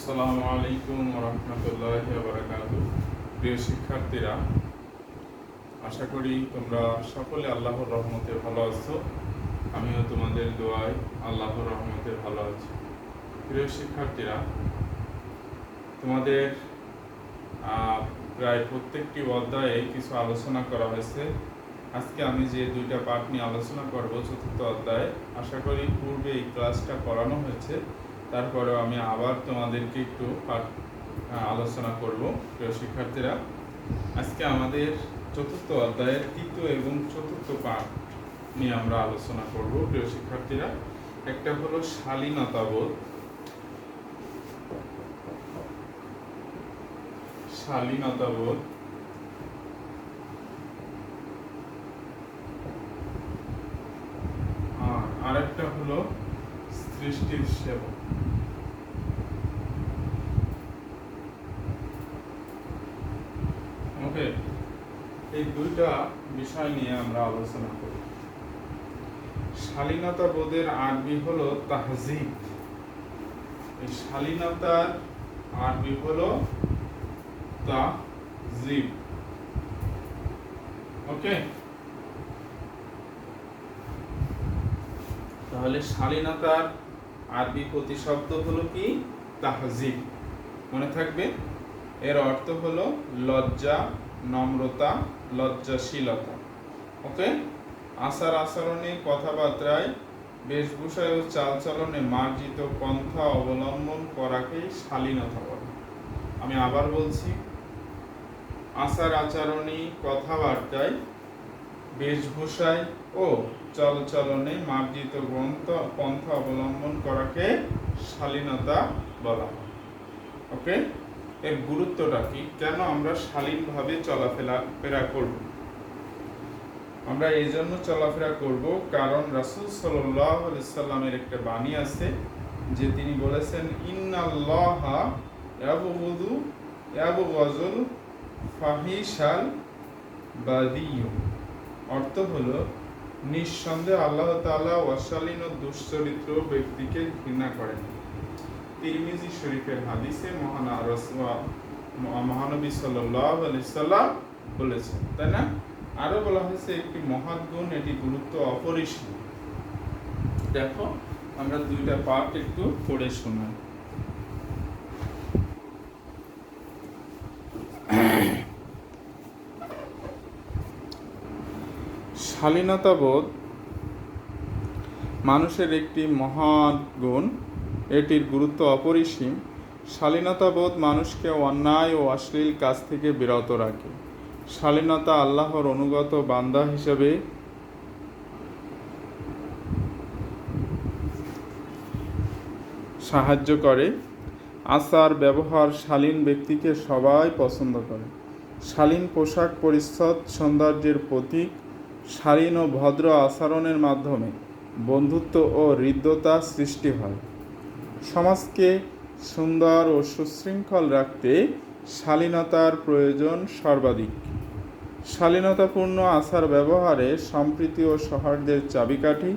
আসসালামু আলাইকুম রহমতুল্লাহি ওয়া বারাকাতুহু। প্রিয় শিক্ষার্থীরা, আশা করি তোমরা সকলে আল্লাহর রহমতে ভালো আছো। আমিও তোমাদের দোয়ায় আল্লাহর রহমতে ভালো আছি। প্রিয় শিক্ষার্থীরা, তোমাদের প্রায় প্রত্যেকটি অধ্যায়ে কিছু আলোচনা করা হয়েছে। আজকে আমি যে দুইটা পাঠ নিয়ে আলোচনা করব, চতুর্থ অধ্যায়ে, আশা করি পূর্বে এই ক্লাসটা করানো হয়েছে, তারপরেও আমি আবার তোমাদেরকে একটু পাঠ আলোচনা করব। প্রিয় শিক্ষার্থীরা, আজকে আমাদের চতুর্থ অধ্যায়ের তৃতীয় এবং চতুর্থ পাঠ নিয়ে আমরা আলোচনা করব। প্রিয় শিক্ষার্থীরা, একটা হলো শালীনতাবোধ। শালীনতাবোধ আর আরেকটা হলো সৃষ্টির সেবা। ওকে, এই দুইটা বিষয় নিয়ে আমরা আলোচনা করি। শালীনতাবোধের আরবি হলো তাহজিব। এই শালীনতার আরবি হলো তাহজিব। ওকে, তাহলে শালীনতার আরবি প্রতিশব্দ হলো কি? তাহজিব। মনে থাকবে, এর অর্থ হলো লজ্জা, নম্রতা, লজ্জাশীলতা। ওকে, আচার আচরণে, কথাবার্তায়, বেশভূষায় ও চালচলনে মার্জিত পন্থা অবলম্বন করাকেই শালীনতা বলে। আমি আবার বলছি, আচার আচরণে, কথাবার্তায়, বেশভূষায় ও চালচলনে মার্জিত পন্থা অবলম্বন করাকে শালীনতা বলা হয়। ওকে, এর গুরুত্বটা কি? কেন আমরা শালীনভাবে চলাফেরা করব? আমরা এই জন্য চলাফেরা করব কারণ রাসূল সাল্লাল্লাহু আলাইহি সাল্লামের একটা বাণী আছে যে তিনি বলেছেন, ইন্নাল্লাহা ইয়াবগুযুল ফাহিশাল বাযিয়্য। অর্থ হলো, নিঃসন্দেহে আল্লাহ তাআলা অশালীন ও দুশ্চরিত্র ব্যক্তিকে ঘৃণা করেন। তিরমিজি শরীফের হাদিসে মহানবী সাল্লাল্লাহু আলাইহি সাল্লাম বলেছেন, তাই না? আরো বলা হয়েছে একটি মহৎ গুণ, এটি গুরুত্ব অপরিসীম। দেখো, আমরা দুইটা পাঠ একটু পড়ে শোনাই। শালীনতাবোধ মানুষের একটি মহান গুণ, এটির গুরুত্ব অপরিসীম। শালীনতাবোধ মানুষকে অন্যায় ও অশ্লীল কাজ থেকে বিরত রাখে। শালীনতা আল্লাহর অনুগত বান্দা হিসেবে সাহায্য করে। আচার ব্যবহার শালীন ব্যক্তিকে সবাই পছন্দ করে। শালীন পোশাক পরিচ্ছদ সৌন্দর্যের প্রতীক। শালীন ও ভদ্র আচরণের মাধ্যমে বন্ধুত্ব ও হৃদ্যতা সৃষ্টি হয়। সমাজকে সুন্দর ও সুশৃঙ্খল রাখতে শালীনতার প্রয়োজন সর্বাধিক। শালীনতাপূর্ণ আচার ব্যবহারে সম্প্রীতি ও সৌহার্দ্যের চাবিকাঠি।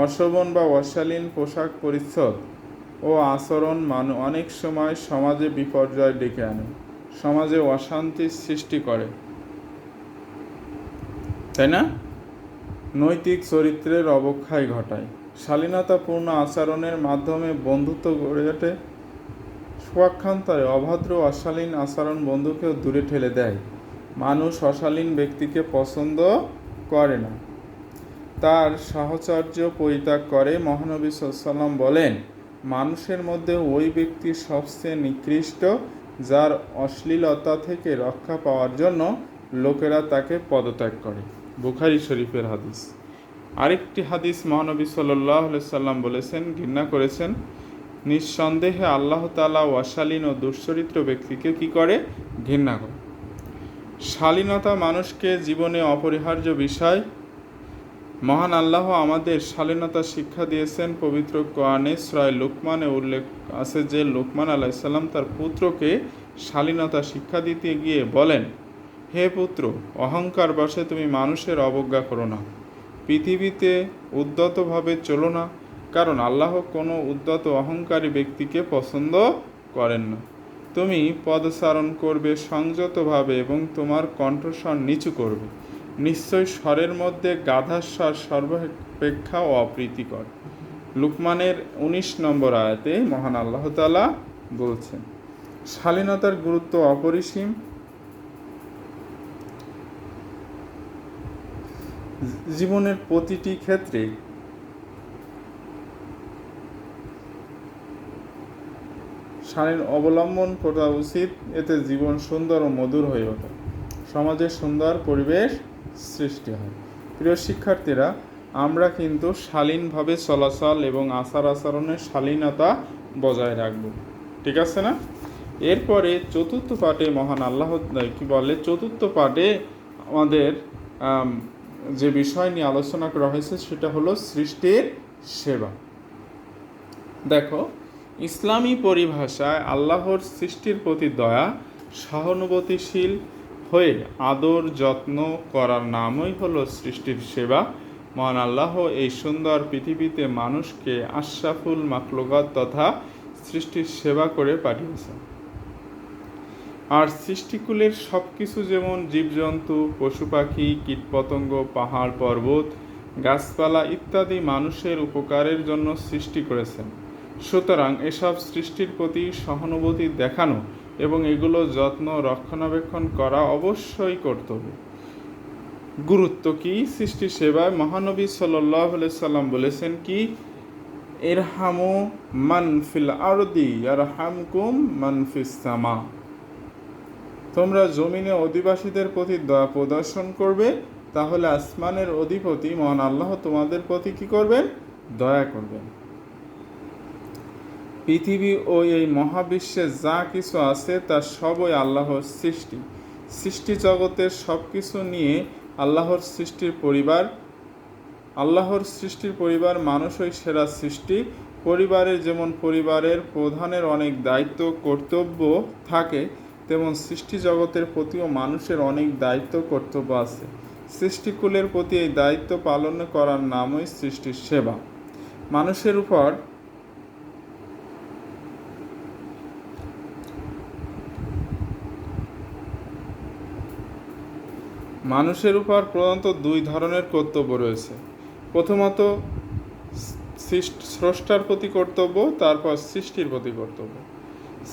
অশোভন বা অশালীন পোশাক পরিচ্ছদ ও আচরণ অনেক সময় সমাজে বিপর্যয় ডেকে আনে, সমাজে অশান্তির সৃষ্টি করে, তাই না? নৈতিক চরিত্রের অবক্ষয় ঘটায়। শালীনতাপূর্ণ আচরণের মাধ্যমে বন্ধুত্ব গড়ে ওঠে। পক্ষান্তরে অভদ্র অশালীন আচরণ বন্ধুকেও দূরে ঠেলে দেয়। মানুষ অশালীন ব্যক্তিকে পছন্দ করে না, তার সাহচর্য পরিত্যাগ করে। মহানবী সাল্লাল্লাহু আলাইহি ওয়াসাল্লাম বলেন, মানুষের মধ্যে ওই ব্যক্তি সবচেয়ে নিকৃষ্ট যার অশ্লীলতা থেকে রক্ষা পাওয়ার জন্য লোকেরা তাকে পদত্যাগ করে। বুখারী শরীফের হাদিস। আরেকটি হাদিস, মহানবী সাল্লাল্লাহু আলাইহি ওয়াসাল্লাম বলেছেন, ঘৃণা করেছেন, নিঃসন্দেহে আল্লাহ তাআলা অশালীন ও দুশ্চরিত্র ব্যক্তিকে কি করে? ঘৃণা করে। শালীনতা মানুষকে জীবনে অপরিহার্য বিষয়। মহান আল্লাহ আমাদের শালীনতা শিক্ষা দিয়েছেন। পবিত্র কোরআনে সূরা লুকমানে উল্লেখ আছে যে লুকমান আলাইহিস সালাম তার পুত্রকে শালীনতা শিক্ষা দিতে গিয়ে বলেন, হে পুত্র, অহংকার বশে তুমি মানুষের অবজ্ঞা করো না, পৃথিবীতে উদ্ধতভাবে চলো না, কারণ আল্লাহ কোনো উদ্ধত অহংকারী ব্যক্তিকে পছন্দ করেন না। তুমি পদচারণ করবে সংযতভাবে এবং তোমার কণ্ঠস্বর নিচু করবে। নিশ্চয় স্বরের মধ্যে গাধার স্বর সর্বাপেক্ষা অপ্রীতিকর। লুকমানের 19 নম্বর আয়াতে মহান আল্লাহ তাআলা বলছেন, শালীনতার গুরুত্ব অপরিসীম। জীবনের প্রতিটি ক্ষেত্রে শালীন অবলম্বন করা উচিত, এতে জীবন সুন্দর ও মধুর হয়ে ওঠে, সমাজে সুন্দর পরিবেশ সৃষ্টি হয়। প্রিয় শিক্ষার্থীরা, আমরা কিন্তু শালীনভাবে চলাচল এবং আচার আচরণের শালীনতা বজায় রাখব, ঠিক আছে না? এরপরে চতুর্থ পাঠে মহান আল্লাহ কি বলে, চতুর্থ পাঠে আমাদের যে বিষয় নিয়ে আলোচনা করা হয়েছে সেটা হলো সৃষ্টির সেবা। দেখো, ইসলামী পরিভাষায় আল্লাহর সৃষ্টির প্রতি দয়া, সহানুভূতিশীল হয়ে আদর যত্ন করার নামই হলো সৃষ্টির সেবা। মহান আল্লাহ এই সুন্দর পৃথিবীতে মানুষকে আশরাফুল মাখলুকাত তথা সৃষ্টির সেবা করে পাঠিয়েছেন। আর সৃষ্টিকুলের সব কিছু, যেমন জীবজন্তু, পশু পাখি, কীটপতঙ্গ, পাহাড় পর্বত, গাছপালা ইত্যাদি মানুষের উপকারের জন্য সৃষ্টি করেছেন। সুতরাং এসব সৃষ্টির প্রতি সহানুভূতি দেখানো এবং এগুলো যত্ন রক্ষণাবেক্ষণ করা অবশ্যই কর্তব্য। গুরুত্ব কি সৃষ্টি সেবায়? মহানবী সাল্লাল্লাহু আলাইহি সাল্লাম বলেছেন কি, ইরহামু মান ফিল আরদি ইয়ারহামকুম মান ফিস সামা। তোমরা জমিনে অধিবাসীদের প্রতি দয়া প্রদর্শন করবে, তাহলে আসমানের অধিপতি মহান আল্লাহ তোমাদের প্রতি কি করবেন? দয়া করবেন। পৃথিবী ও এই মহাবিশ্বে যা কিছু আছে তা সবই আল্লাহর সৃষ্টি। সৃষ্টি জগতের সব কিছু নিয়ে আল্লাহর সৃষ্টির পরিবার মানুষই সেরা সৃষ্টি। পরিবারের যেমন পরিবারের প্রধানের অনেক দায়িত্ব কর্তব্য থাকে, তেমন সৃষ্টি জগতের প্রতিও মানুষের অনেক দায়িত্ব কর্তব্য আছে। সৃষ্টিকুলের প্রতি এই দায়িত্ব পালন করার নামই সৃষ্টির সেবা। মানুষের উপর প্রধানত দুই ধরনের কর্তব্য রয়েছে। প্রথমত স্রষ্টার প্রতি কর্তব্য, তারপর সৃষ্টির প্রতি কর্তব্য।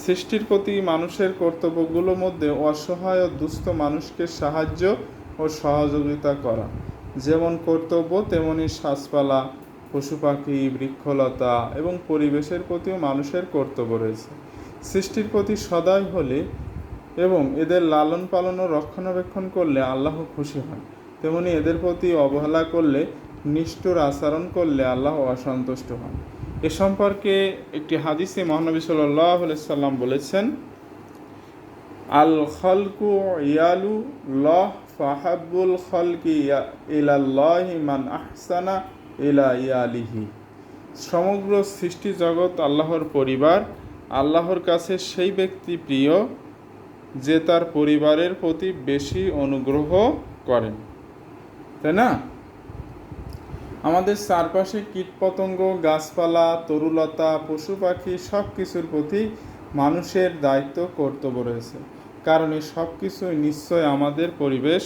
সৃষ্টির প্রতি মানুষের কর্তব্যগুলোর মধ্যে অসহায় ও দুস্থ মানুষকে সাহায্য ও সহযোগিতা করা যেমন কর্তব্য, তেমনি গাছপালা, পশু পাখি, বৃক্ষলতা এবং পরিবেশের প্রতিও মানুষের কর্তব্য রয়েছে। সৃষ্টির প্রতি সদয় হলে এবং এদের লালন পালন ও রক্ষণাবেক্ষণ করলে আল্লাহ খুশি হন, তেমনি এদের প্রতি অবহেলা করলে, নিষ্ঠুর আচরণ করলে আল্লাহ অসন্তুষ্ট হন। এ সম্পর্কে একটি হাদিসে মহানবী সাল্লাল্লাহু আলাইহি সাল্লাম বলেছেন, আল খালকু ইয়ালু লাহ ফাহাব্বুল খালকি ইলাল্লাহি মান আহসানা ইলা ইয়ালিহি। সমগ্র সৃষ্টি জগৎ আল্লাহর পরিবার। আল্লাহর কাছে সেই ব্যক্তি প্রিয় যে তার পরিবারের প্রতি বেশি অনুগ্রহ করেন, তাই না? আমাদের চারপাশে কীটপতঙ্গ, গাছপালা, তরুলতা, পশু পাখি সব কিছুর প্রতি মানুষের দায়িত্ব কর্তব্য রয়েছে, কারণ এই সব কিছুই নিশ্চয় আমাদের পরিবেশ,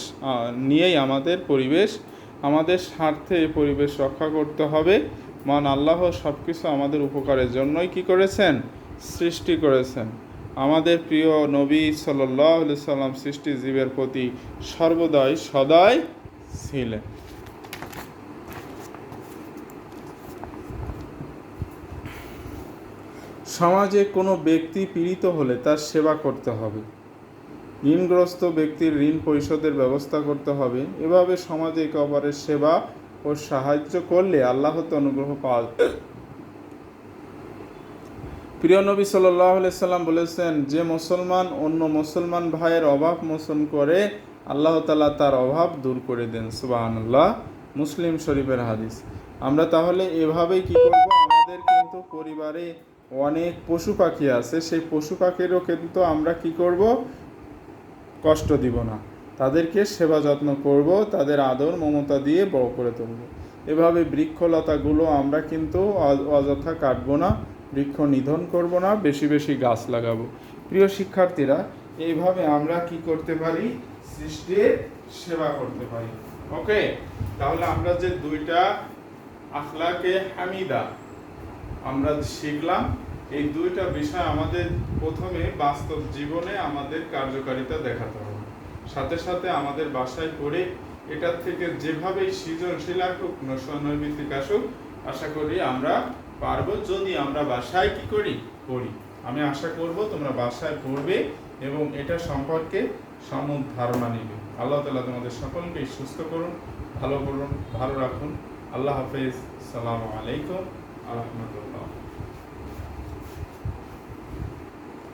আমাদের স্বার্থে এই পরিবেশ রক্ষা করতে হবে। মহান আল্লাহ সব কিছু আমাদের উপকারের জন্যই কি করেছেন? সৃষ্টি করেছেন। আমাদের প্রিয় নবী সাল্লাল্লাহু আলাইহি সাল্লাম সৃষ্টি জীবের প্রতি সর্বদাই সদয় ছিলেন। সমাজে কোনো ব্যক্তি পীড়িত হলে তার সেবা করতে হবে। ঋণগ্রস্ত ব্যক্তির ঋণ পরিশোধের ব্যবস্থা করতে হবে। এভাবে সমাজে একে অপরের সেবা ও সাহায্য করলে আল্লাহর অনুগ্রহ পাওয়া যায়। প্রিয় নবী সাল্লাল্লাহু আলাইহি সাল্লাম বলেছেন, যে মুসলমান অন্য মুসলমান ভাইয়ের অভাব মোচন করে, আল্লাহ তাআলা তার অভাব দূর করে দেন। সুবহানাল্লাহ। মুসলিম শরীফের হাদিস। আমরা তাহলে এভাবেই কি করব? আমাদের কিন্তু পরিবারে অনেক পশু পাখি আছে, সেই পশু পাখিরও কিন্তু আমরা কি করব? কষ্ট দিব না, তাদেরকে সেবা যত্ন করব, তাদের আদর মমতা দিয়ে বড় করে তুলব। এভাবে বৃক্ষলতাগুলো আমরা কিন্তু অযথা কাটবো না, বৃক্ষ নিধন করব না, বেশি বেশি গাছ লাগাবো। প্রিয় শিক্ষার্থীরা, এইভাবে আমরা কি করতে পারি? সৃষ্টির সেবা করতে পারি। ওকে, তাহলে আমরা যে দুইটা আখলাকে হামিদা আমরা শিখলাম, এই দুইটা বিষয় আমাদের প্রথমে বাস্তব জীবনে আমাদের কার্যকারিতা দেখাতে হবে, সাথে সাথে আমাদের বাসায় করে এটার থেকে যেভাবেই সৃজনশীল আসুক, নৈমিত্তিক আসুক, আশা করি আমরা পারবো, যদি আমরা বাসায় কি করি? আমি আশা করব তোমরা বাসায় পড়বে এবং এটা সম্পর্কে সম্যক ধারণা নিবে। আল্লাহ তাআলা তোমাদের সকলকে সুস্থ করুন, ভালো রাখুন। আল্লাহ হাফেজ। আসসালামু আলাইকুম ওয়া রাহমাতুল্লাহ।